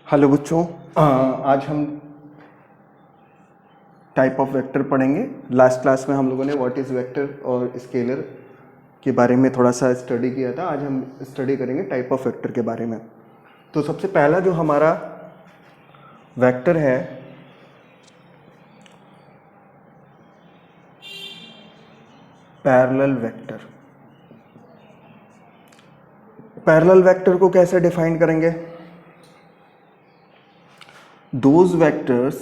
Hello बच्चों, आज हम टाइप ऑफ वेक्टर पढ़ेंगे। लास्ट क्लास में हम लोगों ने व्हाट इज़ वेक्टर और स्केलर के बारे में थोड़ा सा स्टडी किया था। आज हम स्टडी करेंगे टाइप ऑफ वेक्टर के बारे में। तो सबसे पहला जो हमारा वेक्टर है पैरेलल वेक्टर। पैरेलल वेक्टर को कैसे डिफाइन करेंगे? Those vectors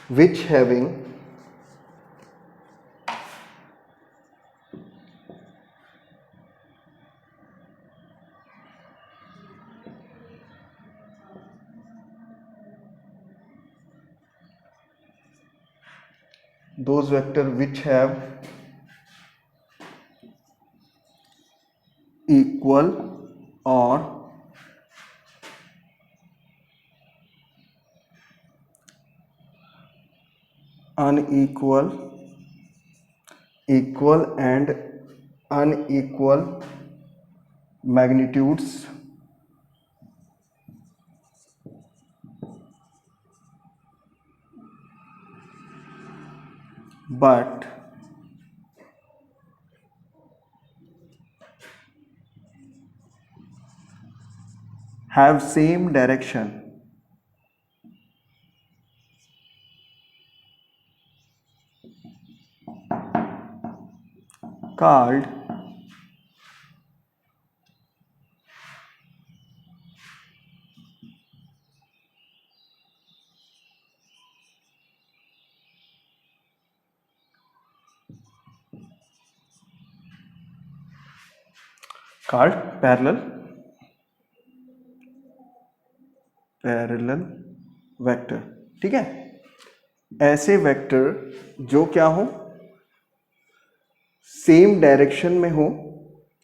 which having those vector which have equal or unequal, equal and unequal magnitudes but have same direction called parallel vector. ठीक है, ऐसे वेक्टर जो क्या हो, सेम डायरेक्शन में हो,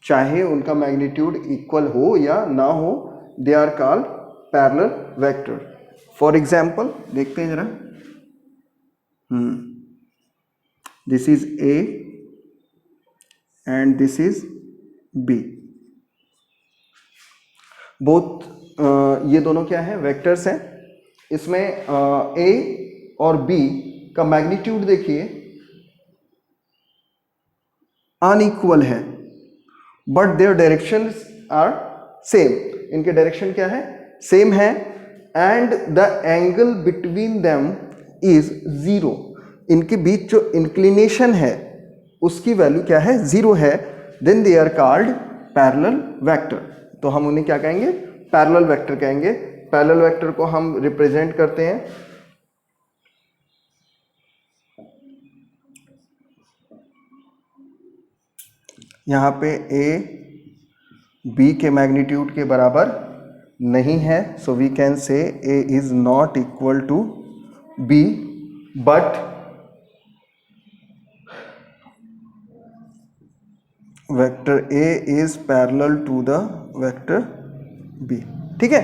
चाहे उनका मैग्नीट्यूड इक्वल हो या ना हो, they are called parallel vector. For example देखते हैं जरा। This is A and this is B. Both ये दोनों क्या है, वेक्टर्स हैं। इसमें ए और बी का मैग्नीट्यूड देखिए अनइक्वल है, but their directions are same. इनके डायरेक्शन क्या है, सेम है। And the angle between them is zero. इनके बीच जो इंक्लिनेशन है उसकी वैल्यू क्या है, जीरो है। Then they are called parallel vector. तो हम उन्हें क्या कहेंगे, पैरेलल वेक्टर कहेंगे। पैरेलल वेक्टर को हम रिप्रेजेंट करते हैं यहाँ पे ए बी के मैग्नीट्यूड के बराबर नहीं है, सो we can say A is not equal to B, but vector A is parallel to the vector B. ठीक है,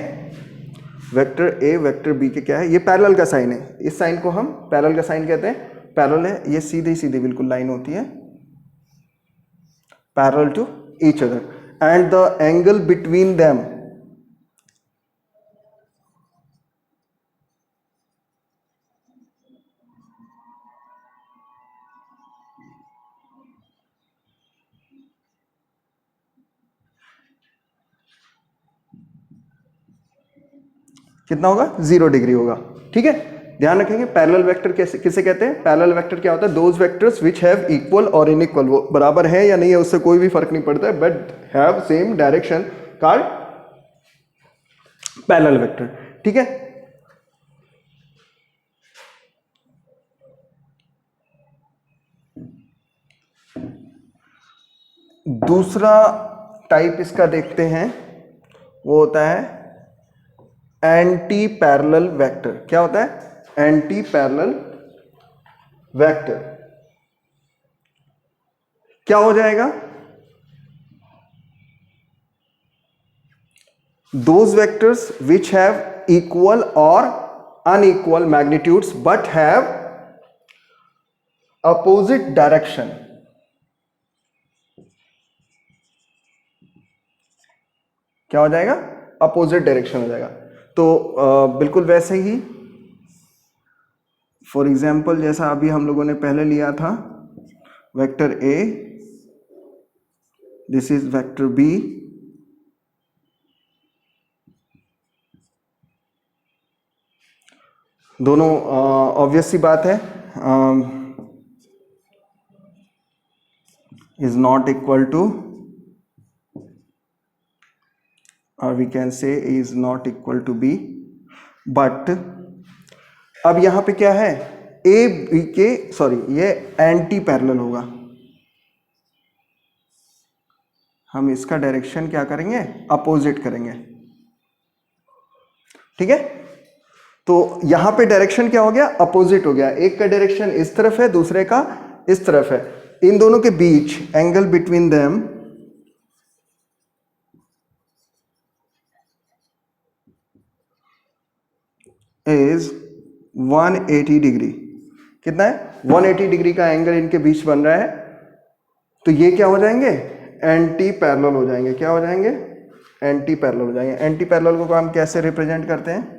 वेक्टर ए वेक्टर बी के क्या है, ये पैरेलल का साइन है। इस साइन को हम पैरेलल का साइन कहते हैं। पैरेलल है, ये सीधी सीधी बिल्कुल लाइन होती है, parallel to each other. And the angle between them कितना होगा, 0 डिग्री होगा। ठीक है, ध्यान रखेंगे। पैरेलल वेक्टर कैसे किसे कहते हैं, पैरेलल वेक्टर क्या होता है, those vectors which have equal और इनइक्वल, वो बराबर है या नहीं है उससे कोई भी फर्क नहीं पड़ता है, but have same direction, called parallel vector. ठीक है, दूसरा टाइप इसका देखते हैं, वो होता है एंटी पैरेलल वेक्टर। क्या होता है, एंटी पैरेलल वेक्टर। क्या हो जाएगा, those vectors which have equal or unequal magnitudes but have opposite direction क्या हो जाएगा, अपोजिट डायरेक्शन हो जाएगा। तो बिल्कुल वैसे ही फॉर एग्जाम्पल जैसा अभी हम लोगों ने पहले लिया था, vector A, this is vector B, दोनों ऑब्वियस सी बात है इज नॉट इक्वल टू, और we can say is not equal to B, but अब यहां पे क्या है, ए बी के सॉरी ये एंटी पैरेलल होगा, हम इसका डायरेक्शन क्या करेंगे, अपोजिट करेंगे, ठीक है। तो यहां पे डायरेक्शन क्या हो गया, अपोजिट हो गया, एक का डायरेक्शन इस तरफ है, दूसरे का इस तरफ है, इन दोनों के बीच angle between them is 180 degree. कितना है, 180 डिग्री का एंगल इनके बीच बन रहा है, तो ये क्या हो जाएंगे, एंटी पैरेलल हो जाएंगे, क्या हो जाएंगे, एंटी पैरेलल हो जाएंगे। एंटी पैरेलल को हम कैसे रिप्रेजेंट करते हैं,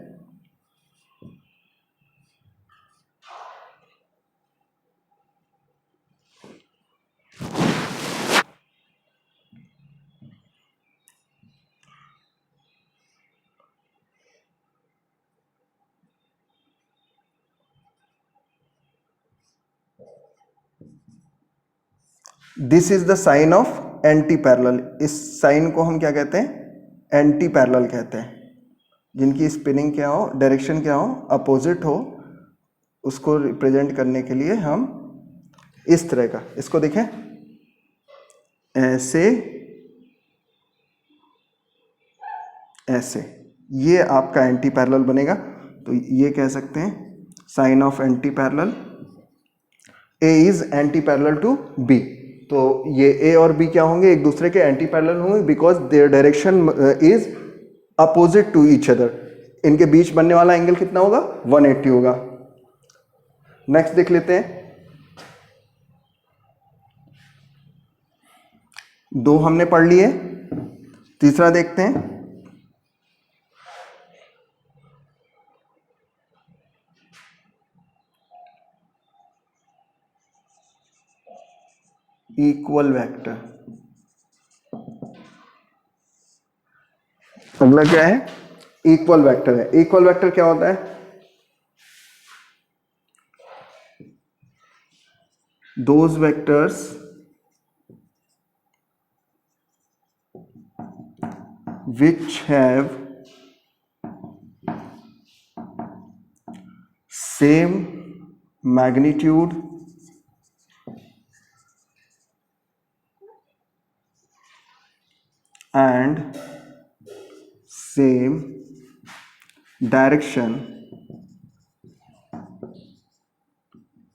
this is the sign of anti parallel, इस साइन को हम क्या कहते हैं, एंटी पैरेलल कहते हैं, जिनकी स्पिनिंग क्या हो, डायरेक्शन क्या हो, अपोजिट हो, उसको रिप्रेजेंट करने के लिए हम इस तरह का, इसको देखें ऐसे ऐसे, ये आपका एंटी पैरेलल बनेगा। तो ये कह सकते हैं sign of anti parallel, A is anti parallel to B, तो ये ए और बी क्या होंगे, एक दूसरे के एंटी पैरेलल होंगे, because their direction is opposite to each other. इनके बीच बनने वाला एंगल कितना होगा, 180 होगा। नेक्स्ट देख लेते हैं, दो हमने पढ़ लिए, तीसरा देखते हैं, इक्वल वेक्टर। अगला क्या है, इक्वल वेक्टर है। इक्वल वेक्टर क्या होता है, those vectors which have same magnitude and same direction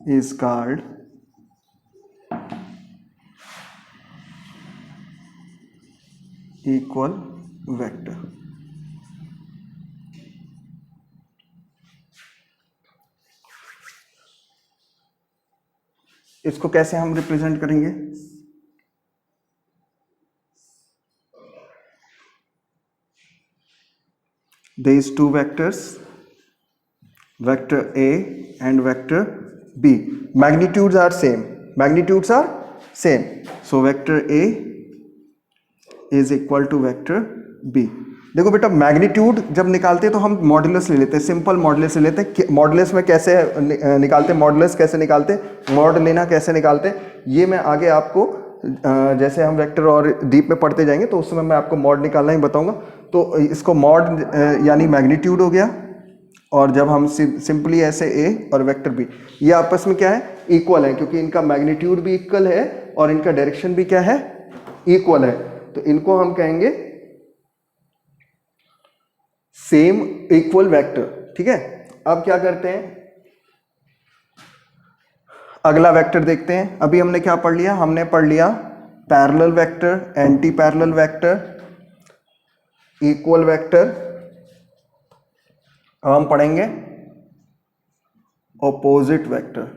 is called equal vector। इसको कैसे हम रिप्रेजेंट करेंगे, these two vectors, vector A and vector B, magnitudes are same, magnitudes are same, so vector A is equal to vector B। देखो बेटा, magnitude जब निकालते हैं तो हम मॉडुलस ले लेते हैं, सिंपल मॉडुलस ले लेते हैं। मॉडुलस में कैसे निकालते हैं, मॉडुलस कैसे निकालते हैं, मॉड लेना कैसे निकालते हैं, ये मैं आगे आपको जैसे हम वेक्टर और डीप में पढ़ते जाएंगे तो उस समय मैं आपको मॉड निकालना ही बताऊंगा। तो इसको मॉड यानी मैग्नीट्यूड हो गया, और जब हम सिंपली ऐसे ए और वेक्टर बी, ये आपस में क्या है, इक्वल है, क्योंकि इनका मैग्नीट्यूड भी इक्वल है और इनका डायरेक्शन भी क्या है, इक्वल है, तो इनको हम कहेंगे सेम इक्वल वेक्टर। ठीक है, अब क्या करते हैं, अगला वेक्टर देखते हैं। अभी हमने क्या पढ़ लिया, हमने पढ़ लिया parallel vector, anti parallel vector, equal vector. अब हम पढ़ेंगे ऑपोजिट वेक्टर।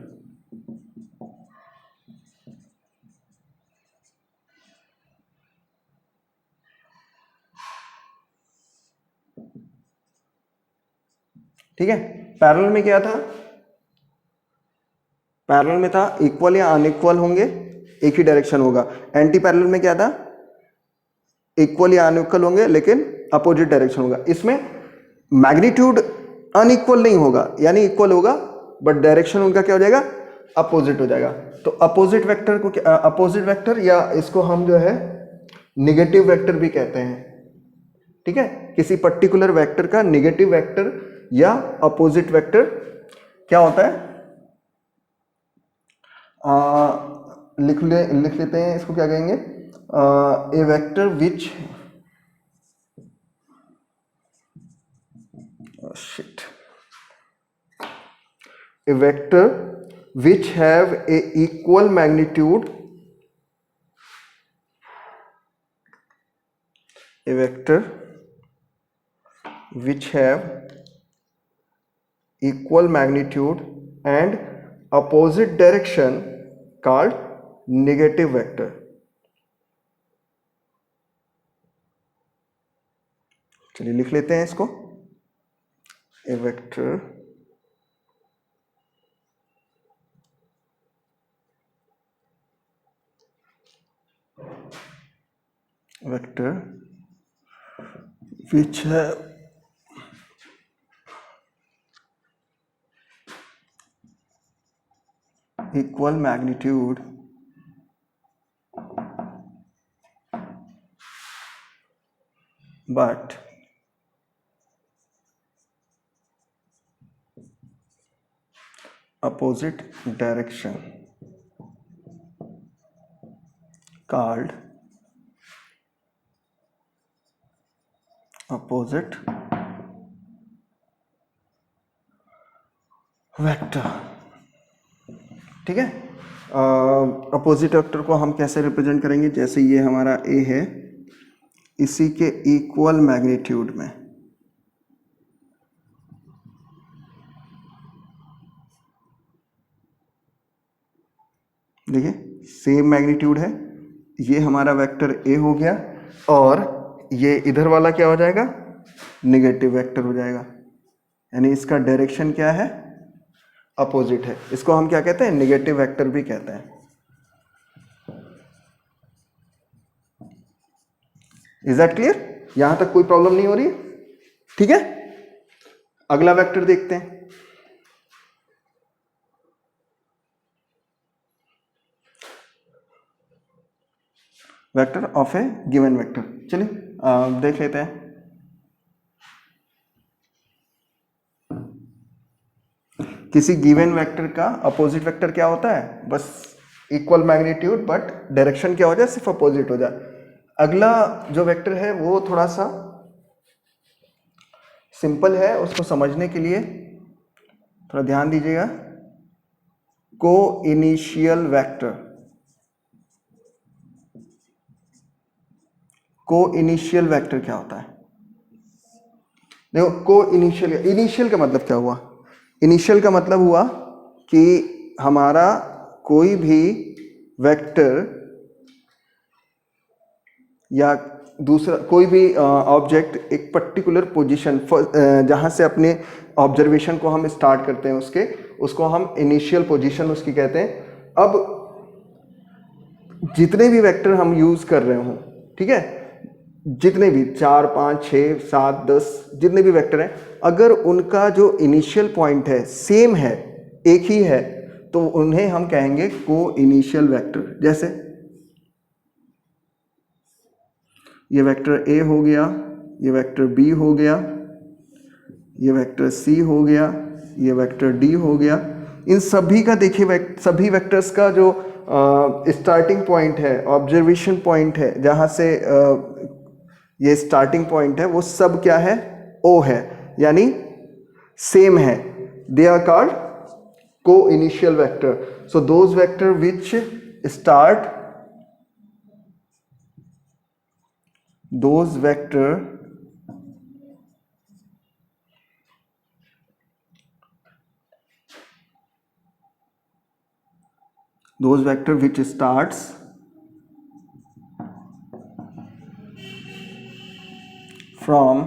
ठीक है। पैरेलल में क्या था, पैरेलल में था इक्वल या अनइक्वल होंगे, एक ही डायरेक्शन होगा। एंटी पैरेलल में क्या था, इक्वल या अनइक्वल होंगे लेकिन अपोजिट डायरेक्शन होगा। इसमें मैग्नीट्यूड अनइक्वल नहीं होगा, यानी इक्वल होगा बट डायरेक्शन उनका क्या हो जाएगा, अपोजिट हो जाएगा। तो अपोजिट वेक्टर को क्या, अपोजिट वेक्टर या इसको हम जो है निगेटिव वेक्टर भी कहते हैं। ठीक है, किसी पर्टिकुलर वेक्टर का निगेटिव वेक्टर या अपोजिट वेक्टर क्या होता है, लिख लेते हैं इसको, क्या कहेंगे, ए वेक्टर विच शिट a vector which have a equal magnitude, a vector which have equal magnitude and opposite direction called negative vector। चलिए लिख लेते हैं इसको, a vector which have equal magnitude but opposite direction called opposite vector. ठीक है, opposite vector को हम कैसे रिप्रेजेंट करेंगे, जैसे ये हमारा ए है, इसी के इक्वल मैग्नीट्यूड में, देखिए सेम मैग्नीट्यूड है, ये हमारा वेक्टर ए हो गया और ये इधर वाला क्या हो जाएगा, निगेटिव वेक्टर हो जाएगा, यानी इसका डायरेक्शन क्या है, अपोजिट है। इसको हम क्या कहते हैं, निगेटिव वेक्टर भी कहते हैं। इज दैट क्लियर, यहां तक कोई प्रॉब्लम नहीं हो रही है? ठीक है, अगला वेक्टर देखते हैं। Vector of A given vector, चलिए देख लेते हैं। किसी गिवन वेक्टर का अपोजिट वेक्टर क्या होता है, बस इक्वल मैग्नीट्यूड बट डायरेक्शन क्या हो जाए, सिर्फ अपोजिट हो जाए। अगला जो वेक्टर है वो थोड़ा सा सिंपल है, उसको समझने के लिए थोड़ा ध्यान दीजिएगा। को इनिशियल वेक्टर, को इनिशियल वेक्टर क्या होता है, देखो को इनिशियल, इनिशियल का मतलब क्या हुआ, इनिशियल का मतलब हुआ कि हमारा कोई भी वेक्टर या दूसरा कोई भी ऑब्जेक्ट एक पर्टिकुलर पोजीशन, जहाँ से अपने ऑब्जर्वेशन को हम स्टार्ट करते हैं उसको हम इनिशियल पोजीशन उसकी कहते हैं। अब जितने भी वेक्टर हम यूज़ कर रहे हों, ठीक है, जितने भी 4, 5, 6, 7, 10 जितने भी वेक्टर हैं, अगर उनका जो इनिशियल पॉइंट है सेम है, एक ही है, तो उन्हें हम कहेंगे को इनिशियल वेक्टर। जैसे ये वेक्टर ए हो गया, ये वेक्टर बी हो गया, ये वेक्टर सी हो गया, ये वेक्टर डी हो गया। इन सभी का देखिए सभी वेक्टर्स का जो स्टार्टिंग पॉइंट है, ऑब्जर्वेशन पॉइंट है, जहाँ से ये स्टार्टिंग पॉइंट है, वो सब क्या है, ओ है, यानी सेम है। दे आर कॉल्ड को initial vector. So those vector which start, those vector which starts from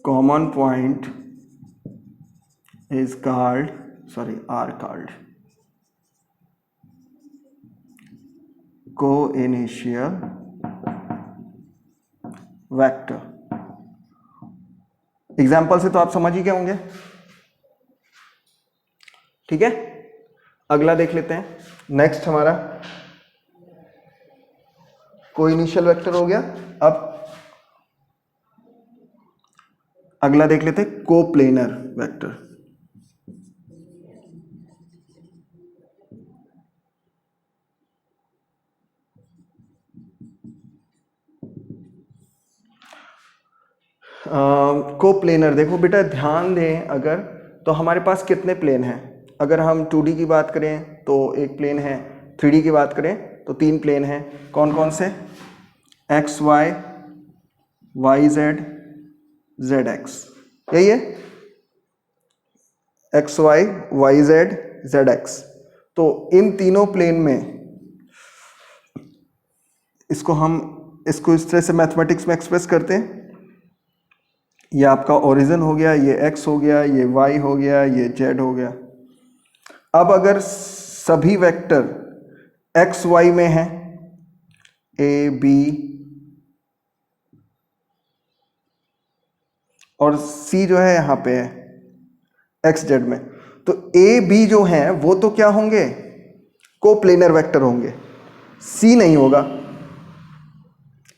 common point is called, are called co-initial vector. Example से तो आप समझ ही गए होंगे, ठीक है। अगला देख लेते हैं। नेक्स्ट हमारा को-इनिशियल वेक्टर हो गया। अब अगला देख लेते हैं कोप्लेनर वेक्टर। कोप्लेनर देखो बेटा, ध्यान दें अगर, तो हमारे पास कितने प्लेन हैं। अगर हम 2D की बात करें तो एक प्लेन है, 3D की बात करें तो 3 प्लेन हैं। कौन कौन से? X Y, Y Z, Z X, यही है, X Y, Y Z, Z X. तो इन तीनों प्लेन में इसको इस तरह से मैथमेटिक्स में एक्सप्रेस करते हैं। ये आपका ओरिजिन हो गया, ये x हो गया, ये y हो गया, ये z हो गया। अब अगर सभी वेक्टर x y में हैं, a b और c जो है यहाँ पे है x z में, तो a b जो हैं वो तो क्या होंगे? कोप्लेनर वेक्टर होंगे, c नहीं होगा,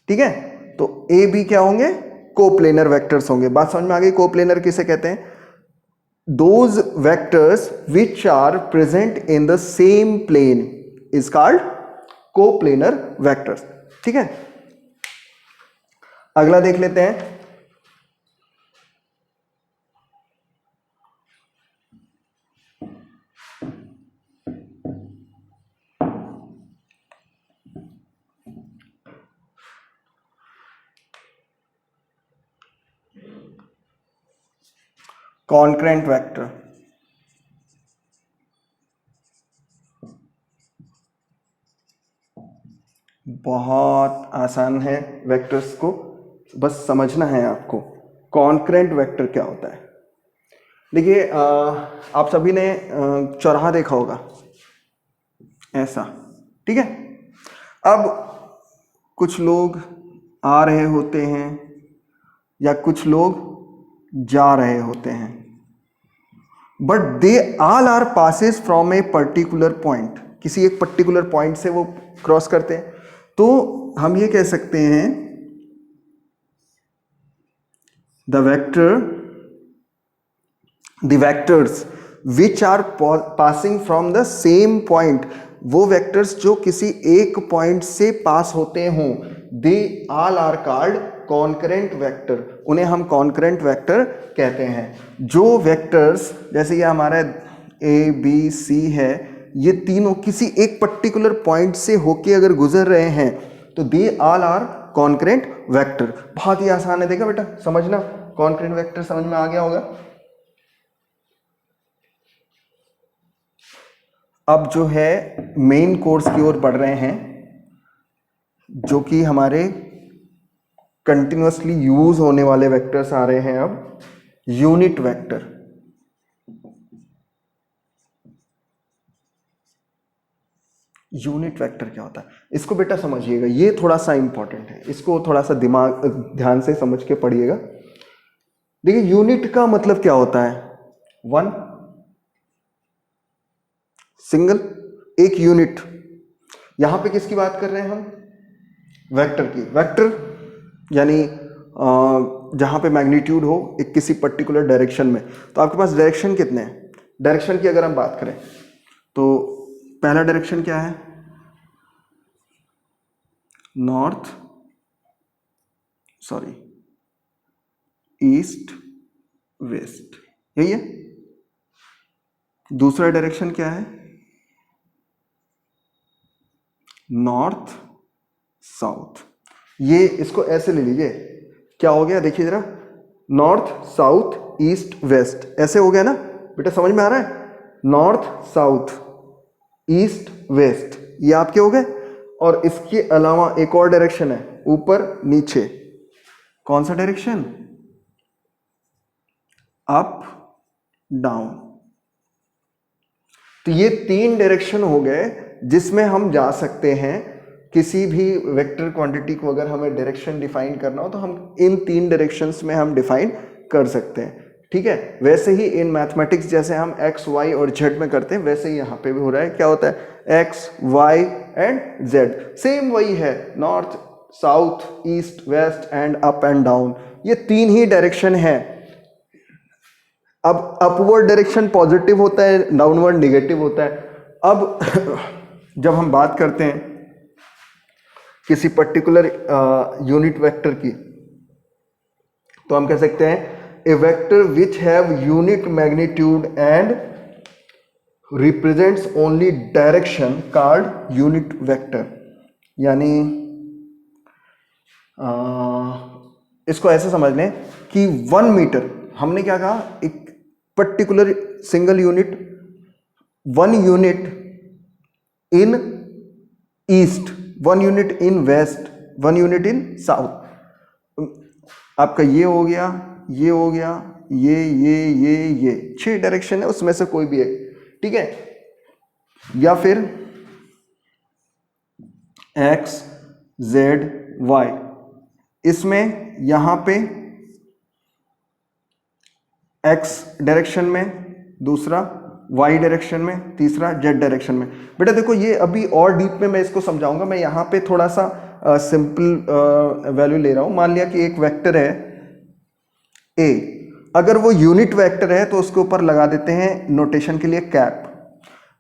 ठीक है। तो a b क्या होंगे? कोप्लेनर वेक्टर्स होंगे। बात समझ में आ गई? कोप्लेनर किसे कहते हैं? Those vectors which are present in the same plane is called coplanar vectors, ठीक है। अगला देख लेते हैं। Concurrent vector. बहुत आसान है, वेक्टर्स को बस समझना है आपको। कॉन्करेंट वेक्टर क्या होता है? देखिए, आप सभी ने चौराहा देखा होगा ऐसा, ठीक है। अब कुछ लोग आ रहे होते हैं या कुछ लोग जा रहे होते हैं, but they all are passes from a particular point. किसी एक पर्टिकुलर पॉइंट से वो क्रॉस करते हैं, तो हम ये कह सकते हैं the vectors which are passing from the same point, वो वेक्टर्स जो किसी एक पॉइंट से पास होते हों, they all are called concurrent vector. उन्हें हम कॉन्करेंट वेक्टर कहते हैं। जो वेक्टर्स, जैसे ये हमारा ए बी सी है, ये तीनों किसी एक पर्टिकुलर पॉइंट से होके अगर गुजर रहे हैं तो they all are concurrent vector. बहुत ही आसान है, देखा बेटा, समझना। कॉन्करेंट वेक्टर समझ में आ गया होगा। अब जो है मेन कोर्स की ओर बढ़ रहे हैं, जो कि हमारे कंटिन्यूअसली यूज होने वाले वेक्टर्स आ रहे हैं। अब यूनिट वेक्टर। यूनिट वेक्टर क्या होता है, इसको बेटा समझिएगा, ये थोड़ा सा इंपॉर्टेंट है, इसको थोड़ा सा ध्यान से समझ के पढ़िएगा। देखिए, यूनिट का मतलब क्या होता है? वन, सिंगल, एक यूनिट। यहां पे किसकी बात कर रहे हैं हम? वेक्टर की। वेक्टर यानी जहां पे मैग्नीट्यूड हो एक किसी पर्टिकुलर डायरेक्शन में। तो आपके पास डायरेक्शन कितने हैं? डायरेक्शन की अगर हम बात करें तो पहला डायरेक्शन क्या है? नॉर्थ, ईस्ट, वेस्ट, यही है। दूसरा डायरेक्शन क्या है? North, south. ये इसको ऐसे ले लीजिए, क्या हो गया देखिए जरा, नॉर्थ, साउथ, ईस्ट, वेस्ट, ऐसे हो गया ना बेटा, समझ में आ रहा है? नॉर्थ, साउथ, ईस्ट, वेस्ट, ये आपके हो गए। और इसके अलावा एक और डायरेक्शन है, ऊपर नीचे। कौन सा डायरेक्शन? Up, down. तो ये 3 डायरेक्शन हो गए जिसमें हम जा सकते हैं। किसी भी वेक्टर क्वांटिटी को अगर हमें डायरेक्शन डिफाइन करना हो तो हम इन 3 डायरेक्शंस में हम डिफाइन कर सकते हैं। ठीक है, वैसे ही इन मैथमेटिक्स जैसे हम एक्स, वाई और जेड में करते हैं वैसे ही यहाँ पे भी हो रहा है। क्या होता है? X, Y and Z, same वही है। North, south, east, west and up and down, ये 3 ही डायरेक्शन है। अब अपवर्ड डायरेक्शन पॉजिटिव होता है, डाउनवर्ड नेगेटिव होता है। अब जब हम बात करते हैं किसी पर्टिकुलर यूनिट वेक्टर की, तो हम कह सकते हैं a vector which have unit magnitude and represents only direction called unit vector. यानी इसको ऐसे समझ लें कि 1 मीटर, हमने क्या कहा, एक particular single unit, 1 unit in east, 1 unit in west, 1 unit in south. आपका ये हो गया, ये हो गया, ये 6 डायरेक्शन है, उसमें से कोई भी एक। ठीक है, या फिर एक्स, जेड, वाई, इसमें यहां पे एक्स डायरेक्शन में, दूसरा वाई डायरेक्शन में, तीसरा जेड डायरेक्शन में। बेटा देखो, ये अभी और डीप में मैं इसको समझाऊंगा। मैं यहाँ पे थोड़ा सा सिंपल वैल्यू ले रहा हूँ। मान लिया कि एक वेक्टर है ए, अगर वो यूनिट वेक्टर है तो उसके ऊपर लगा देते हैं नोटेशन के लिए कैप।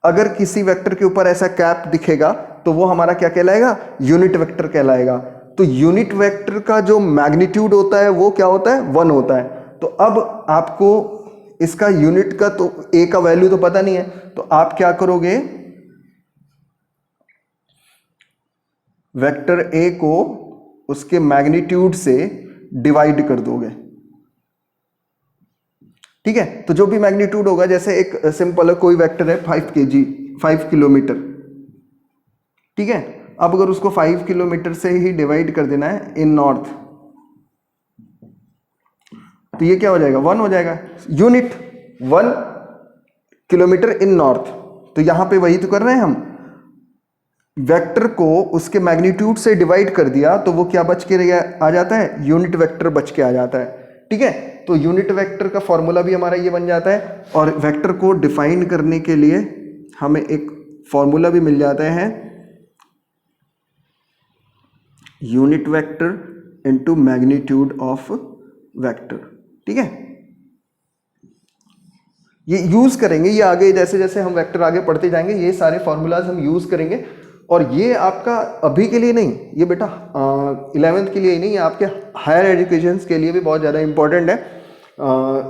अगर किसी वेक्टर के ऊपर ऐसा कैप दिखेगा तो वो हमारा क्या कहलाएगा? यूनिट वेक्टर कहलाएगा। तो यूनिट वेक्टर का जो मैग्नीट्यूड होता है वो क्या होता है? 1 होता है। तो अब आपको इसका यूनिट का तो ए का वैल्यू तो पता नहीं है, तो आप क्या करोगे, वेक्टर ए को उसके मैग्नीट्यूड से डिवाइड कर दोगे। ठीक है, तो जो भी मैग्नीट्यूड होगा, जैसे एक सिंपल कोई वेक्टर है 5 kg, 5 किलोमीटर। ठीक है, अब अगर उसको 5 किलोमीटर से ही डिवाइड कर देना है इन नॉर्थ, तो ये क्या हो जाएगा? 1 हो जाएगा। यूनिट 1 किलोमीटर इन नॉर्थ, तो यहां पे वही तो कर रहे हैं हम, वेक्टर को उसके मैग्नीट्यूड से डिवाइड कर दिया तो वो क्या बच के आ जाता है? यूनिट वेक्टर बच के आ जाता है। ठीक है, तो यूनिट वेक्टर का फॉर्मूला भी हमारा ये बन जाता है, और वेक्टर को डिफाइन करने के लिए हमें एक फॉर्मूला भी मिल जाता है, unit vector into magnitude of vector. ठीक है, ये यूज करेंगे, ये आगे जैसे जैसे हम वेक्टर आगे पढ़ते जाएंगे ये सारे फॉर्मूलाज हम यूज करेंगे। और ये आपका अभी के लिए नहीं, ये बेटा 11th के लिए ही नहीं, ये आपके हायर एजुकेशन के लिए भी बहुत ज़्यादा इंपॉर्टेंट है।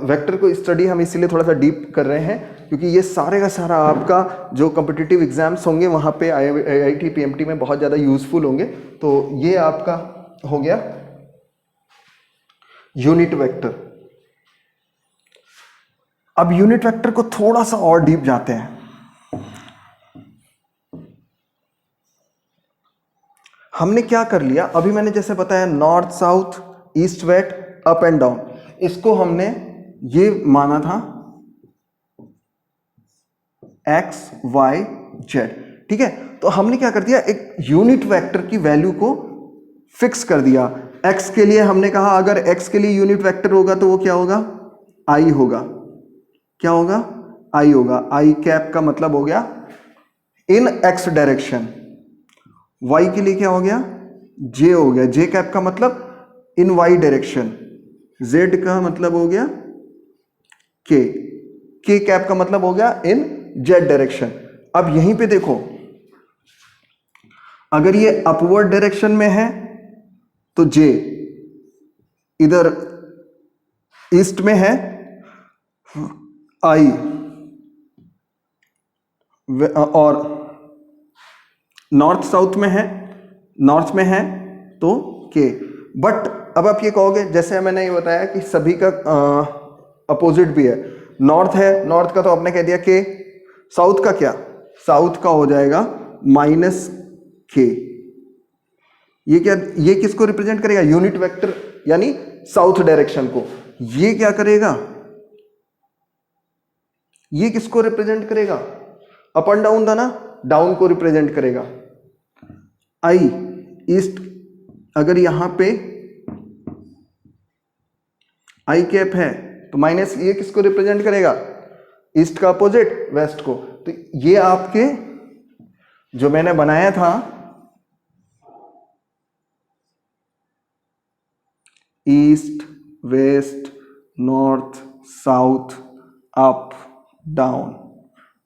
वेक्टर को स्टडी हम इसीलिए थोड़ा सा डीप कर रहे हैं क्योंकि ये सारे का सारा आपका जो कॉम्पिटिटिव एग्जाम्स होंगे वहाँ पे IIT PMT में बहुत ज़्यादा यूजफुल होंगे। तो ये आपका हो गया यूनिट वेक्टर। अब यूनिट वेक्टर को थोड़ा सा और डीप जाते हैं। हमने क्या कर लिया, अभी मैंने जैसे बताया north, south, east, west, up and down, इसको हमने ये माना था एक्स, वाई, जेड। ठीक है, तो हमने क्या कर दिया, एक यूनिट वेक्टर की वैल्यू को फिक्स कर दिया। एक्स के लिए हमने कहा अगर एक्स के लिए यूनिट वेक्टर होगा तो वो क्या होगा? आई होगा। क्या होगा? आई होगा। आई कैप का मतलब हो गया इन एक्स डायरेक्शन। वाई के लिए क्या हो गया? जे हो गया। जे कैप का मतलब इन वाई डायरेक्शन। जेड का मतलब हो गया के। के कैप का मतलब हो गया इन जेड डायरेक्शन। अब यहीं पे देखो, अगर ये अपवर्ड डायरेक्शन में है तो जे, इधर ईस्ट में है आई, और नॉर्थ साउथ में है, नॉर्थ में है तो के। बट अब आप ये कहोगे, जैसे मैंने ये बताया कि सभी का अपोजिट भी है। नॉर्थ है, नॉर्थ का तो आपने कह दिया के। साउथ का क्या? साउथ का हो जाएगा माइनस के। ये क्या, ये किसको रिप्रेजेंट करेगा? यूनिट वेक्टर यानी साउथ डायरेक्शन को। ये क्या करेगा? ये किसको रिप्रेजेंट करेगा? अप एंड डाउन था ना, डाउन को रिप्रेजेंट करेगा। आई ईस्ट, अगर यहां पे आई कैप है तो माइनस ये किसको रिप्रेजेंट करेगा? ईस्ट का अपोजिट वेस्ट को। तो ये आपके जो मैंने बनाया था east west north south up down,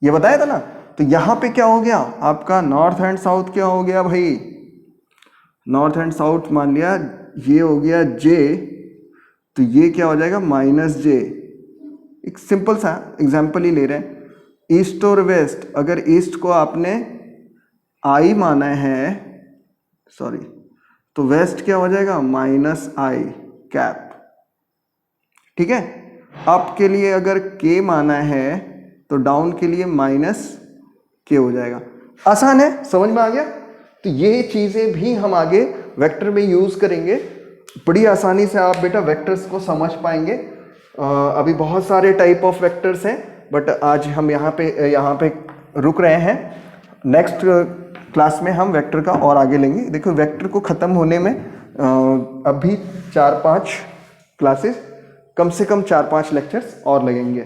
ये बताया था ना। तो यहां पे क्या हो गया आपका? नॉर्थ एंड साउथ क्या हो गया भाई? नॉर्थ एंड साउथ मान लिया, ये हो गया जे, तो ये क्या हो जाएगा? माइनस जे। एक सिंपल सा एग्जांपल ही ले रहे हैं। ईस्ट और वेस्ट, अगर ईस्ट को आपने आई माना है, सॉरी, तो वेस्ट क्या हो जाएगा? माइनस आई कैप। ठीक है। अप के लिए अगर के माना है तो डाउन के लिए माइनस के हो जाएगा। आसान है, समझ में आ गया? तो ये चीजें भी हम आगे वेक्टर में यूज करेंगे। बड़ी आसानी से आप बेटा वेक्टर्स को समझ पाएंगे। अभी बहुत सारे टाइप ऑफ वेक्टर्स हैं, बट आज हम यहाँ पे रुक रहे हैं। नेक्स्ट क्लास में हम वेक्टर का और आगे लेंगे। देखो वेक्टर को ख़त्म होने में अभी 4-5 क्लासेस, कम से कम 4-5 लेक्चर्स और लगेंगे।